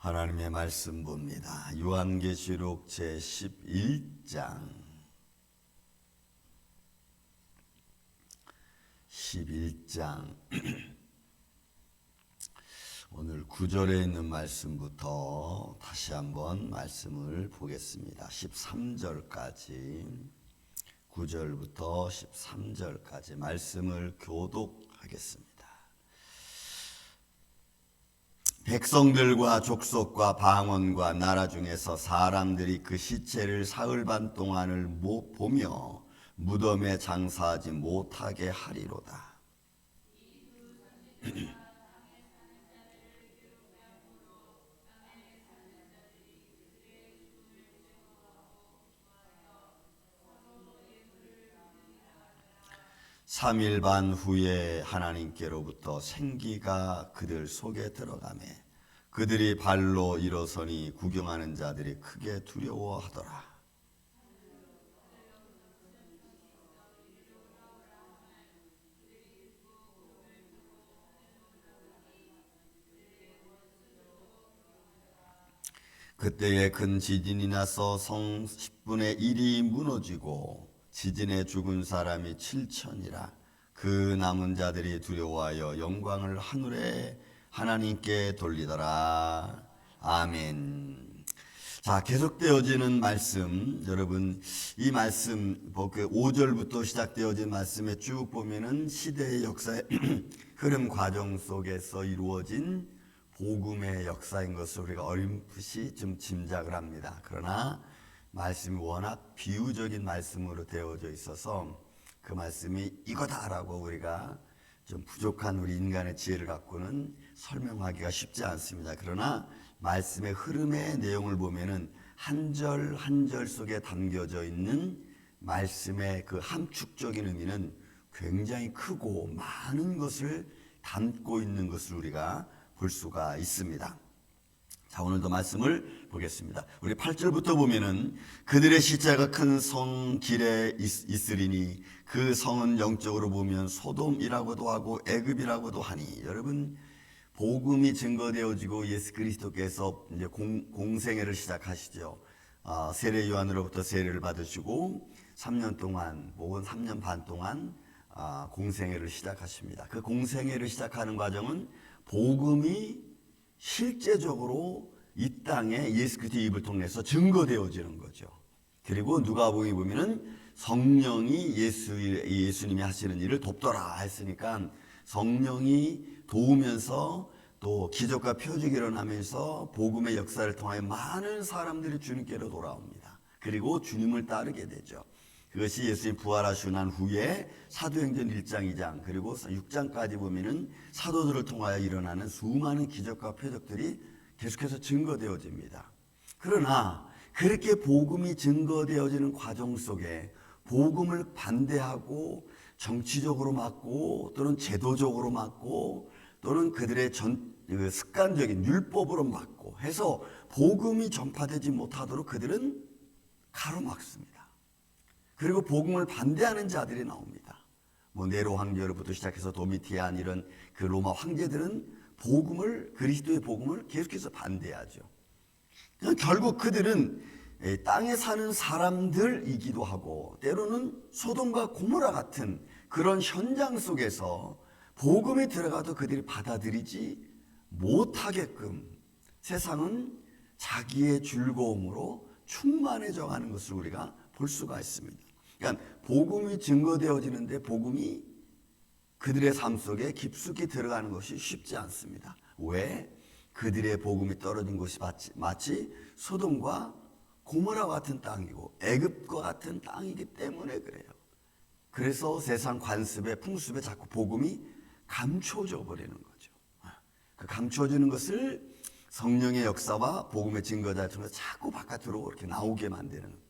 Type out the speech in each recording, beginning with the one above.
하나님의 말씀 봅니다. 요한계시록 제11장 11장 오늘 9절에 있는 말씀부터 다시 한번 말씀을 보겠습니다. 13절까지 9절부터 13절까지 말씀을 교독하겠습니다. 백성들과 족속과 방언과 나라 중에서 사람들이 그 시체를 사흘 반 동안을 보며 무덤에 장사하지 못하게 하리로다. 삼일 반 후에 하나님께로부터 생기가 그들 속에 들어가매 그들이 발로 일어서니 구경하는 자들이 크게 두려워하더라. 그때에 큰 지진이 나서 성 10분의 1이 무너지고 지진에 죽은 사람이 7천이라. 그 남은 자들이 두려워하여 영광을 하늘에 하나님께 돌리더라. 아멘. 자, 계속되어지는 말씀, 여러분 이 말씀 5절부터 시작되어진 말씀에 쭉 보면은 시대의 역사의 흐름 과정 속에서 이루어진 복음의 역사인 것을 우리가 어렴풋이 좀 짐작을 합니다. 그러나 말씀이 워낙 비유적인 말씀으로 되어져 있어서 그 말씀이 이거다라고 우리가 좀 부족한 우리 인간의 지혜를 갖고는 설명하기가 쉽지 않습니다. 그러나 말씀의 흐름의 내용을 보면은 한 절 한 절 속에 담겨져 있는 말씀의 그 함축적인 의미는 굉장히 크고 많은 것을 담고 있는 것을 우리가 볼 수가 있습니다. 자, 오늘도 말씀을 보겠습니다. 우리 8절부터 보면은 그들의 시체가 큰 성 길에 있으리니 그 성은 영적으로 보면 소돔이라고도 하고 애굽이라고도 하니. 여러분 복음이 증거되어지고 예수 그리스도께서 이제 공생애를 시작하시죠. 세례 요한으로부터 세례를 받으시고 3년 동안 혹은 3년 반 동안 공생애를 시작하십니다. 그 공생애를 시작하는 과정은 복음이 실제적으로 이 땅에 예수 그리스도의 입을 통해서 증거되어지는 거죠. 그리고 누가복음에 보면은 성령이 예수님이 하시는 일을 돕더라 했으니까 성령이 도우면서 또 기적과 표적이 일어나면서 복음의 역사를 통하여 많은 사람들이 주님께로 돌아옵니다. 그리고 주님을 따르게 되죠. 그것이 예수님 부활하시고 난 후에 사도행전 1장, 2장 그리고 6장까지 보면은 사도들을 통하여 일어나는 수많은 기적과 표적들이 계속해서 증거되어집니다. 그러나 그렇게 복음이 증거되어지는 과정 속에 복음을 반대하고 정치적으로 막고 또는 제도적으로 막고 또는 그들의 습관적인 율법으로 막고 해서 복음이 전파되지 못하도록 그들은 가로막습니다. 그리고 복음을 반대하는 자들이 나옵니다. 네로 황제로부터 시작해서 도미티안 이런 그 로마 황제들은 그리스도의 복음을 계속해서 반대하죠. 결국 그들은 땅에 사는 사람들이기도 하고 때로는 소돔과 고모라 같은 그런 현장 속에서 복음이 들어가도 그들이 받아들이지 못하게끔 세상은 자기의 즐거움으로 충만해져 가는 것을 우리가 볼 수가 있습니다. 그러니까 복음이 증거되어지는데 복음이 그들의 삶 속에 깊숙이 들어가는 것이 쉽지 않습니다. 왜? 그들의 복음이 떨어진 곳이 마치 소돔과 고모라 같은 땅이고 애굽과 같은 땅이기 때문에 그래요. 그래서 세상 관습에 풍습에 자꾸 복음이 감춰져 버리는 거죠. 그 감춰지는 것을 성령의 역사와 복음의 증거자를 통해서 자꾸 바깥으로 이렇게 나오게 만드는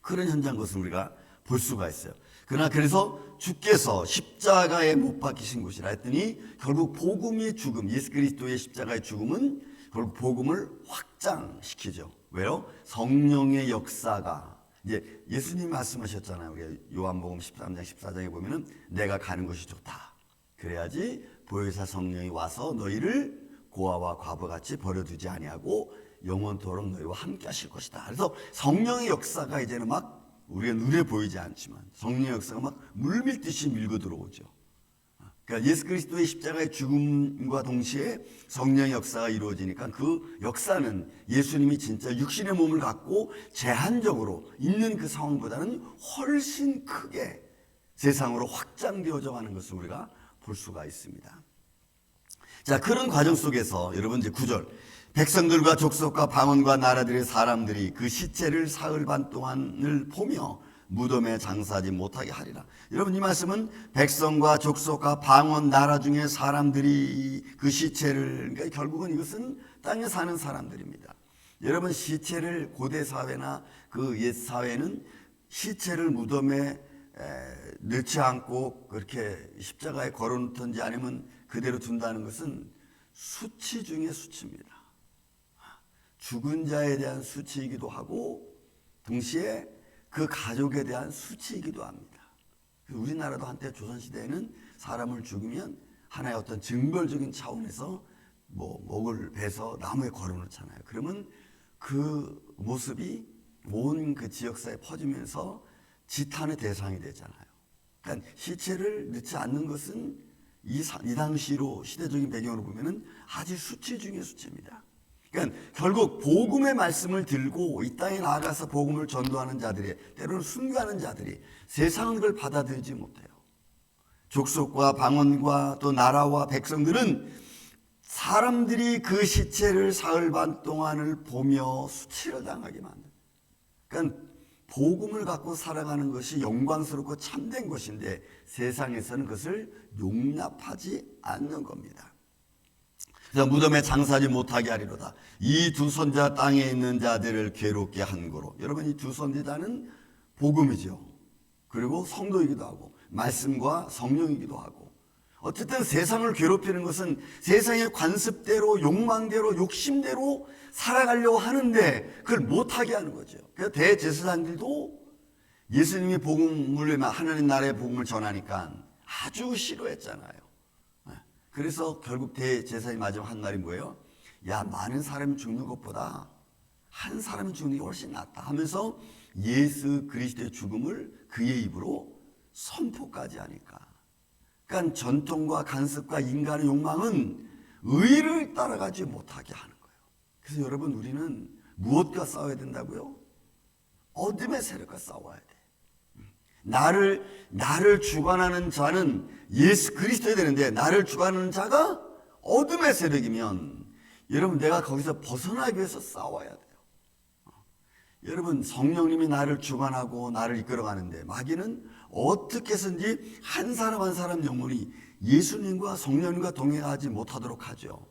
그런 현장 것을 우리가 볼 수가 있어요. 그러나 그래서 주께서 십자가에 못 박히신 곳이라 했더니 결국 복음의 죽음, 예수 그리스도의 십자가의 죽음은 결국 복음을 확장시키죠. 왜요? 성령의 역사가 이제 예수님이 말씀하셨잖아요. 우리 요한복음 13장 14장에 보면은 내가 가는 것이 좋다. 그래야지 보혜사 성령이 와서 너희를 고아와 과부같이 버려두지 아니하고 영원토록 너희와 함께 하실 것이다. 그래서 성령의 역사가 이제는 막 우리가 눈에 보이지 않지만 성령의 역사가 막 물밀듯이 밀고 들어오죠. 그러니까 예수 그리스도의 십자가의 죽음과 동시에 성령의 역사가 이루어지니까 그 역사는 예수님이 진짜 육신의 몸을 갖고 제한적으로 있는 그 상황보다는 훨씬 크게 세상으로 확장되어져 가는 것을 우리가 볼 수가 있습니다. 자, 그런 과정 속에서 여러분 이제 9절 백성들과 족속과 방언과 나라들의 사람들이 그 시체를 사흘 반 동안을 보며 무덤에 장사하지 못하게 하리라. 여러분 이 말씀은 백성과 족속과 방언 나라 중에 사람들이 그 시체를, 그러니까 결국은 이것은 땅에 사는 사람들입니다. 여러분 시체를 고대 사회나 그 옛 사회는 시체를 무덤에 넣지 않고 그렇게 십자가에 걸어놓든지 아니면 그대로 둔다는 것은 수치 중의 수치입니다. 죽은 자에 대한 수치이기도 하고 동시에 그 가족에 대한 수치이기도 합니다. 우리나라도 한때 조선시대에는 사람을 죽이면 하나의 어떤 징벌적인 차원에서 목을 베서 나무에 걸어놓잖아요. 그러면 그 모습이 온 그 지역사회에 퍼지면서 지탄의 대상이 되잖아요. 그러니까 시체를 넣지 않는 것은 이 당시로 시대적인 배경으로 보면은 아주 수치 중의 수치입니다. 그러니까 결국 복음의 말씀을 들고 이 땅에 나아가서 복음을 전도하는 자들이, 때로는 순교하는 자들이 세상은 그걸 받아들이지 못해요. 족속과 방언과 또 나라와 백성들은 사람들이 그 시체를 사흘 반 동안을 보며 수치를 당하게 만듭니다. 그러니까 복음을 갖고 살아가는 것이 영광스럽고 참된 것인데 세상에서는 그것을 용납하지 않는 겁니다. 그래서 무덤에 장사하지 못하게 하리로다. 이 두 선자 땅에 있는 자들을 괴롭게 한 거로. 여러분 이 두 선지자는 복음이죠. 그리고 성도이기도 하고 말씀과 성령이기도 하고. 어쨌든 세상을 괴롭히는 것은 세상의 관습대로 욕망대로 욕심대로 살아가려고 하는데 그걸 못하게 하는 거죠. 그래서 대제사장들도 예수님이 복음을, 하나님 나라의 복음을 전하니까 아주 싫어했잖아요. 그래서 결국 대제사장이 마지막 한 말이 뭐예요? 야, 많은 사람이 죽는 것보다 한 사람이 죽는 게 훨씬 낫다 하면서 예수 그리스도의 죽음을 그의 입으로 선포까지 하니까. 그러니까 전통과 간섭과 인간의 욕망은 의를 따라가지 못하게 하는 거예요. 그래서 여러분 우리는 무엇과 싸워야 된다고요? 어둠의 세력과 싸워야 돼. 나를 주관하는 자는 예수 그리스도야 되는데 나를 주관하는 자가 어둠의 세력이면 여러분 내가 거기서 벗어나기 위해서 싸워야 돼요. 여러분 성령님이 나를 주관하고 나를 이끌어가는데 마귀는 어떻게 해서든지 한 사람 한 사람 영혼이 예수님과 성령님과 동행하지 못하도록 하죠.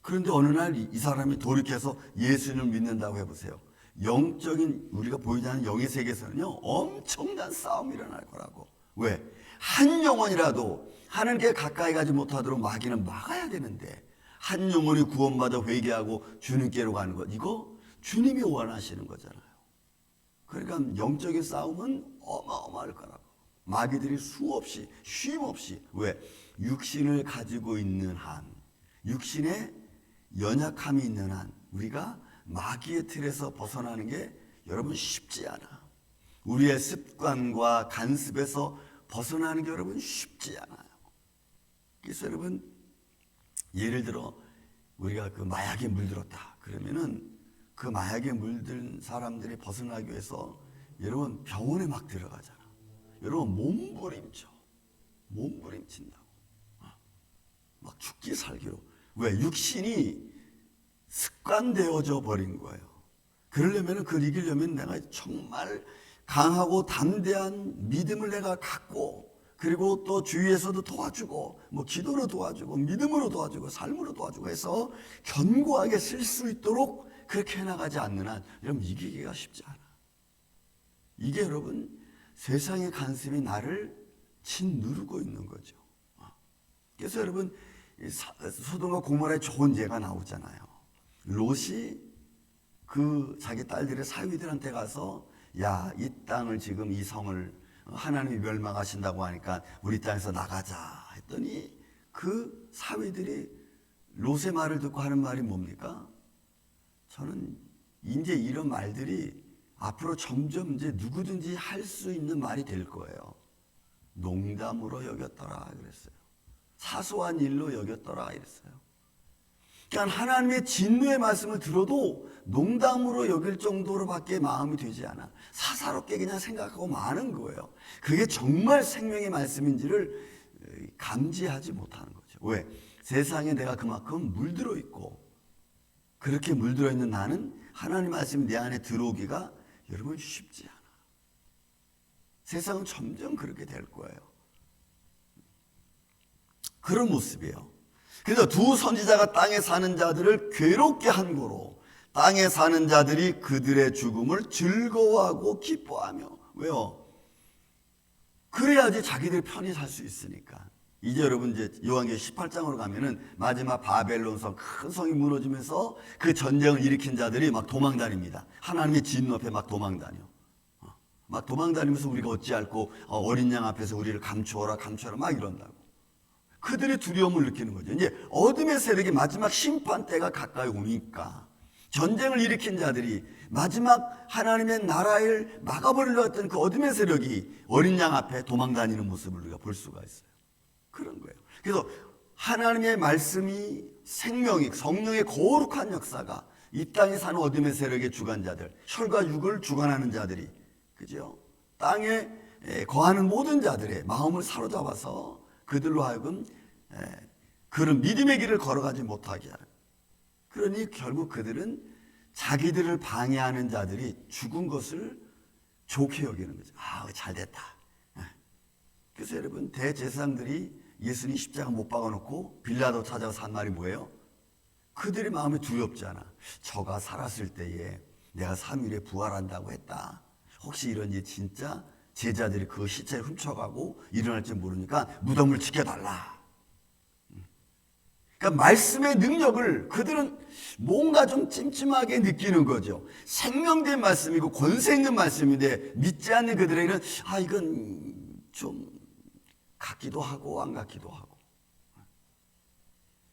그런데 어느 날 이 사람이 돌이켜서 예수님을 믿는다고 해보세요. 영적인 우리가 보이지 않는 영의 세계에서는요 엄청난 싸움이 일어날 거라고. 왜? 한 영혼이라도 하나님께 가까이 가지 못하도록 마귀는 막아야 되는데 한 영혼이 구원받아 회개하고 주님께로 가는 것, 이거 주님이 원하시는 거잖아요. 그러니까 영적인 싸움은 어마어마할 거라고. 마귀들이 수없이 쉼없이, 왜? 육신을 가지고 있는 한, 육신에 연약함이 있는 한 우리가 마귀의 틀에서 벗어나는 게 여러분 쉽지 않아. 우리의 습관과 간습에서 벗어나는 게 여러분 쉽지 않아요. 그래서 여러분 예를 들어 우리가 그 마약에 물들었다 그러면은 그 마약에 물든 사람들이 벗어나기 위해서 여러분 병원에 막 들어가잖아. 여러분 몸부림친다고 막 죽기 살기로. 왜? 육신이 습관되어져 버린 거예요. 그러려면 그걸 이기려면 내가 정말 강하고 담대한 믿음을 내가 갖고, 그리고 또 주위에서도 도와주고, 기도로 도와주고, 믿음으로 도와주고, 삶으로 도와주고 해서 견고하게 쓸 수 있도록 그렇게 해나가지 않는 한 여러분 이기기가 쉽지 않아. 이게 여러분 세상의 간섭이 나를 짓누르고 있는 거죠. 그래서 여러분 소돔과 고모라의 좋은 예가 나오잖아요. 롯이 그 자기 딸들의 사위들한테 가서 야, 이 땅을 지금 이 성을 하나님이 멸망하신다고 하니까 우리 땅에서 나가자 했더니 그 사위들이 롯의 말을 듣고 하는 말이 뭡니까? 저는 이제 이런 말들이 앞으로 점점 이제 누구든지 할 수 있는 말이 될 거예요. 농담으로 여겼더라 그랬어요. 사소한 일로 여겼더라 이랬어요. 그러니까 하나님의 진노의 말씀을 들어도 농담으로 여길 정도로밖에 마음이 되지 않아. 사사롭게 그냥 생각하고 마는 거예요. 그게 정말 생명의 말씀인지를 감지하지 못하는 거죠. 왜? 세상에 내가 그만큼 물들어 있고 그렇게 물들어 있는 나는 하나님 말씀이 내 안에 들어오기가 여러분 쉽지 않아. 세상은 점점 그렇게 될 거예요. 그런 모습이에요. 그래서 두 선지자가 땅에 사는 자들을 괴롭게 한 거로 땅에 사는 자들이 그들의 죽음을 즐거워하고 기뻐하며. 왜요? 그래야지 자기들 편히 살 수 있으니까. 이제 여러분 이제 요한계시록 18장으로 가면은 마지막 바벨론 성, 큰 성이 무너지면서 그 전쟁을 일으킨 자들이 막 도망 다닙니다. 하나님의 진노 앞에 막 도망 다녀. 막 도망 다니면서 우리가 어찌할꼬 어린 양 앞에서 우리를 감추어라 감추어라 막 이런다고. 그들이 두려움을 느끼는 거죠. 이제 어둠의 세력이 마지막 심판 때가 가까이 오니까 전쟁을 일으킨 자들이 마지막 하나님의 나라를 막아버리려 했던 그 어둠의 세력이 어린 양 앞에 도망 다니는 모습을 우리가 볼 수가 있어요. 그런 거예요. 그래서 하나님의 말씀이 생명이 성령의 거룩한 역사가 이 땅에 사는 어둠의 세력의 주관자들, 혈과 육을 주관하는 자들이, 그죠? 땅에 거하는 모든 자들의 마음을 사로잡아서 그들로 하여금 그런 믿음의 길을 걸어가지 못하게 하는. 그러니 결국 그들은 자기들을 방해하는 자들이 죽은 것을 좋게 여기는 거죠. 아, 잘됐다. 그래서 여러분 대제사장들이 예수님 십자가 못 박아놓고 빌라도 찾아서 한 말이 뭐예요? 그들의 마음이 두렵지 않아. 저가 살았을 때에 내가 3일에 부활한다고 했다. 혹시 이런 일 진짜 제자들이 그 시체를 훔쳐가고 일어날지 모르니까 무덤을 지켜달라. 그러니까 말씀의 능력을 그들은 뭔가 좀 찜찜하게 느끼는 거죠. 생명된 말씀이고 권세 있는 말씀인데 믿지 않는 그들에게는 아 이건 좀 같기도 하고 안 같기도 하고.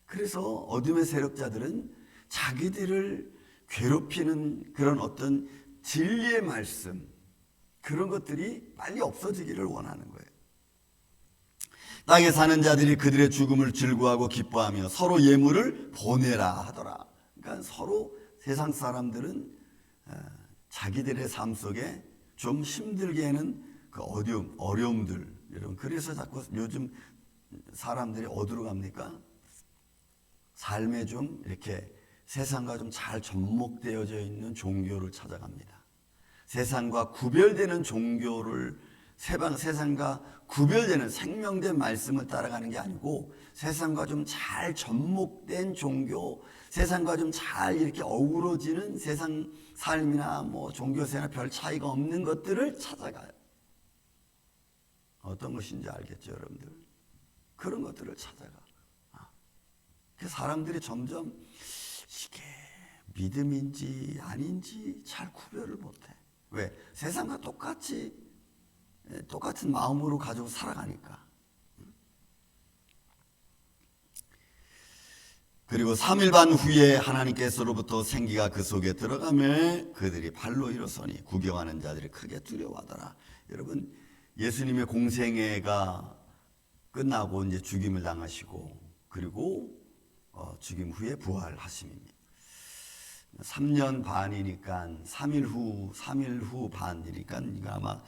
그래서 어둠의 세력자들은 자기들을 괴롭히는 그런 어떤 진리의 말씀 그런 것들이 빨리 없어지기를 원하는 거예요. 땅에 사는 자들이 그들의 죽음을 즐거워하고 기뻐하며 서로 예물을 보내라 하더라. 그러니까 서로 세상 사람들은 자기들의 삶 속에 좀 힘들게 하는 그 어려움들 여러분 그래서 자꾸 요즘 사람들이 어디로 갑니까? 삶에 좀 이렇게 세상과 좀 잘 접목되어져 있는 종교를 찾아갑니다. 세상과 구별되는 종교를 세상과 구별되는 생명된 말씀을 따라가는 게 아니고 세상과 좀 잘 접목된 종교, 세상과 좀 잘 이렇게 어우러지는 세상 삶이나 뭐 종교생활 별 차이가 없는 것들을 찾아가요. 어떤 것인지 알겠죠, 여러분들? 그런 것들을 찾아가. 그 사람들이 점점 이게 믿음인지 아닌지 잘 구별을 못해. 왜? 세상과 똑같은 마음으로 가지고 살아가니까. 그리고 3일 반 후에 하나님께서로부터 생기가 그 속에 들어가매 그들이 발로 일어서니 구경하는 자들이 크게 두려워하더라. 여러분 예수님의 공생애가 끝나고 이제 죽임을 당하시고 그리고 죽임 후에 부활하심입니다. 3년 반이니까 3일 후 반이니까 아마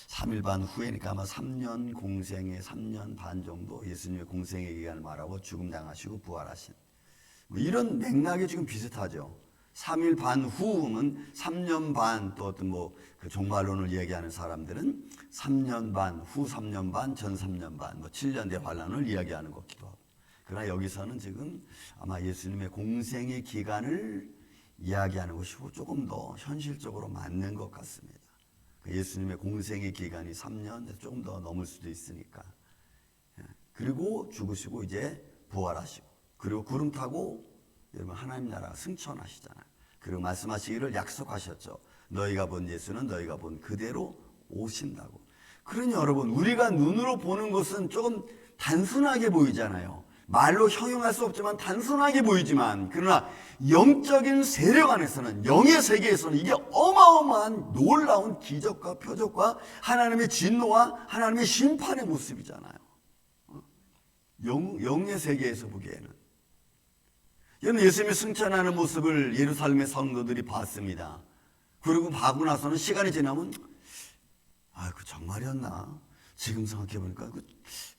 3일 반 후에니까 아마 3년 공생애 3년 반 정도 예수님의 공생애 기간을 말하고 죽음 당하시고 부활하신 뭐 이런 맥락이 지금 비슷하죠. 3일 반 후는 3년 반 또 어떤 그 종말론을 얘기하는 사람들은 3년 반, 후 3년 반, 전 3년 반, 7년 대 환란을 이야기하는 것 같기도 하고. 그러나 여기서는 지금 아마 예수님의 공생의 기간을 이야기하는 것이 조금 더 현실적으로 맞는 것 같습니다. 예수님의 공생의 기간이 3년 조금 더 넘을 수도 있으니까. 그리고 죽으시고 이제 부활하시고 그리고 구름 타고 여러분 하나님 나라가 승천하시잖아요. 그리고 말씀하시기를 약속하셨죠. 너희가 본 예수는 너희가 본 그대로 오신다고. 그러니 여러분 우리가 눈으로 보는 것은 조금 단순하게 보이잖아요. 말로 형용할 수 없지만 단순하게 보이지만 그러나 영적인 세력 안에서는 영의 세계에서는 이게 어마어마한 놀라운 기적과 표적과 하나님의 진노와 하나님의 심판의 모습이잖아요. 영의 세계에서 보기에는. 여러분 예수님이 승천하는 모습을 예루살렘의 성도들이 봤습니다. 그리고 봐고 나서는 시간이 지나면 그 정말이었나? 지금 생각해보니까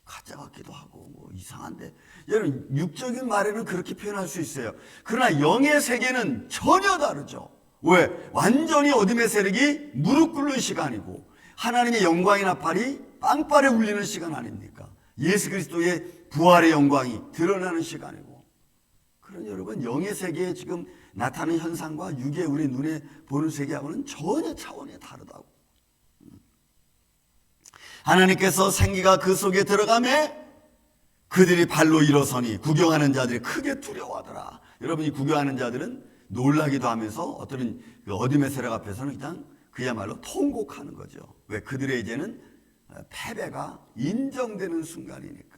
가짜 같기도 하고 뭐 이상한데. 여러분 육적인 말에는 그렇게 표현할 수 있어요. 그러나 영의 세계는 전혀 다르죠. 왜? 완전히 어둠의 세력이 무릎 꿇는 시간이고 하나님의 영광의 나팔이 빵빠레 울리는 시간 아닙니까? 예수 그리스도의 부활의 영광이 드러나는 시간이고. 그런 여러분 영의 세계에 지금 나타나는 현상과 육의 우리 눈에 보는 세계하고는 전혀 차원이 다르다고. 하나님께서 생기가 그 속에 들어가매 그들이 발로 일어서니 구경하는 자들이 크게 두려워하더라. 여러분이 구경하는 자들은 놀라기도 하면서 어떤 그 어둠의 세력 앞에서는 그냥 그야말로 통곡하는 거죠. 왜? 그들의 이제는 패배가 인정되는 순간이니까.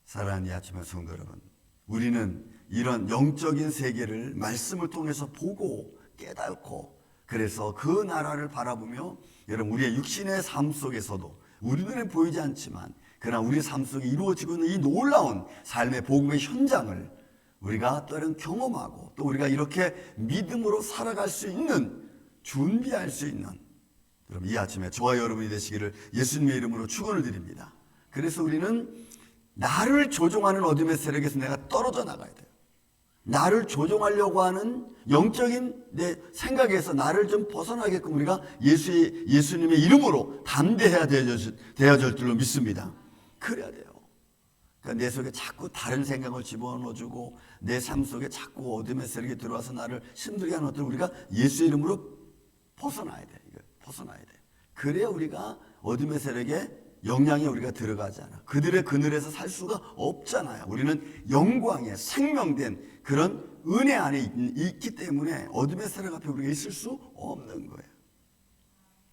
사랑하는 이 아침의 성도 여러분, 우리는 이런 영적인 세계를 말씀을 통해서 보고 깨닫고 그래서 그 나라를 바라보며 여러분 우리의 육신의 삶 속에서도 우리 눈에 보이지 않지만 그러나 우리 삶 속에 이루어지고 있는 이 놀라운 삶의 복음의 현장을 우리가 또한 경험하고 또 우리가 이렇게 믿음으로 살아갈 수 있는 준비할 수 있는 여러분 이 아침에 저와 여러분이 되시기를 예수님의 이름으로 축원을 드립니다. 그래서 우리는 나를 조종하는 어둠의 세력에서 내가 떨어져 나가야 돼요. 나를 조종하려고 하는 영적인 내 생각에서 나를 좀 벗어나게끔 우리가 예수님의 이름으로 담대해야 되어질 줄로 믿습니다. 그래야 돼요. 그러니까 내 속에 자꾸 다른 생각을 집어넣어주고 내 삶 속에 자꾸 어둠의 세력이 들어와서 나를 힘들게 하는 것들 우리가 예수의 이름으로 벗어나야 돼. 벗어나야 돼. 그래야 우리가 어둠의 세력에 영향에 우리가 들어가지 않아. 그들의 그늘에서 살 수가 없잖아요. 우리는 영광의 생명된 그런 은혜 안에 있기 때문에 어둠의 세력 앞에 우리가 있을 수 없는 거예요.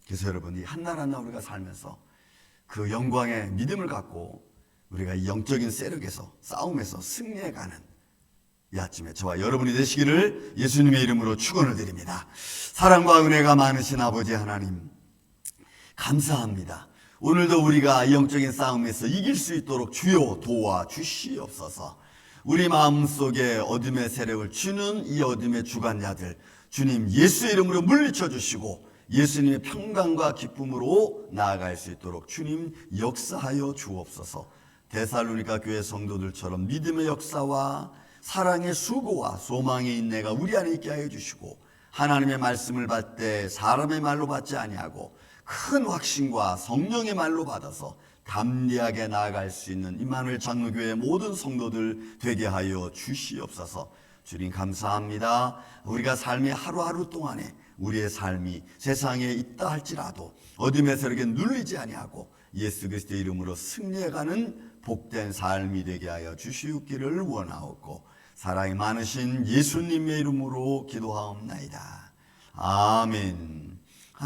그래서 여러분 이 한날 한날 우리가 살면서 그 영광의 믿음을 갖고 우리가 이 영적인 세력에서 싸움에서 승리해가는 이 아침에 저와 여러분이 되시기를 예수님의 이름으로 축원을 드립니다. 사랑과 은혜가 많으신 아버지 하나님 감사합니다. 오늘도 우리가 이 영적인 싸움에서 이길 수 있도록 주여 도와주시옵소서. 우리 마음속에 어둠의 세력을 주는 이 어둠의 주관자들 주님 예수의 이름으로 물리쳐 주시고 예수님의 평강과 기쁨으로 나아갈 수 있도록 주님 역사하여 주옵소서. 데살로니가 교회 성도들처럼 믿음의 역사와 사랑의 수고와 소망의 인내가 우리 안에 있게 하여 주시고 하나님의 말씀을 받을 때 사람의 말로 받지 아니하고 큰 확신과 성령의 말로 받아서 담대하게 나아갈 수 있는 임마누엘 장로교회 모든 성도들 되게 하여 주시옵소서. 주님 감사합니다. 우리가 삶의 하루하루 동안에 우리의 삶이 세상에 있다 할지라도 어둠의 세력에 눌리지 아니하고 예수 그리스도의 이름으로 승리해가는 복된 삶이 되게 하여 주시옵기를 원하옵고 사랑이 많으신 예수님의 이름으로 기도하옵나이다. 아멘.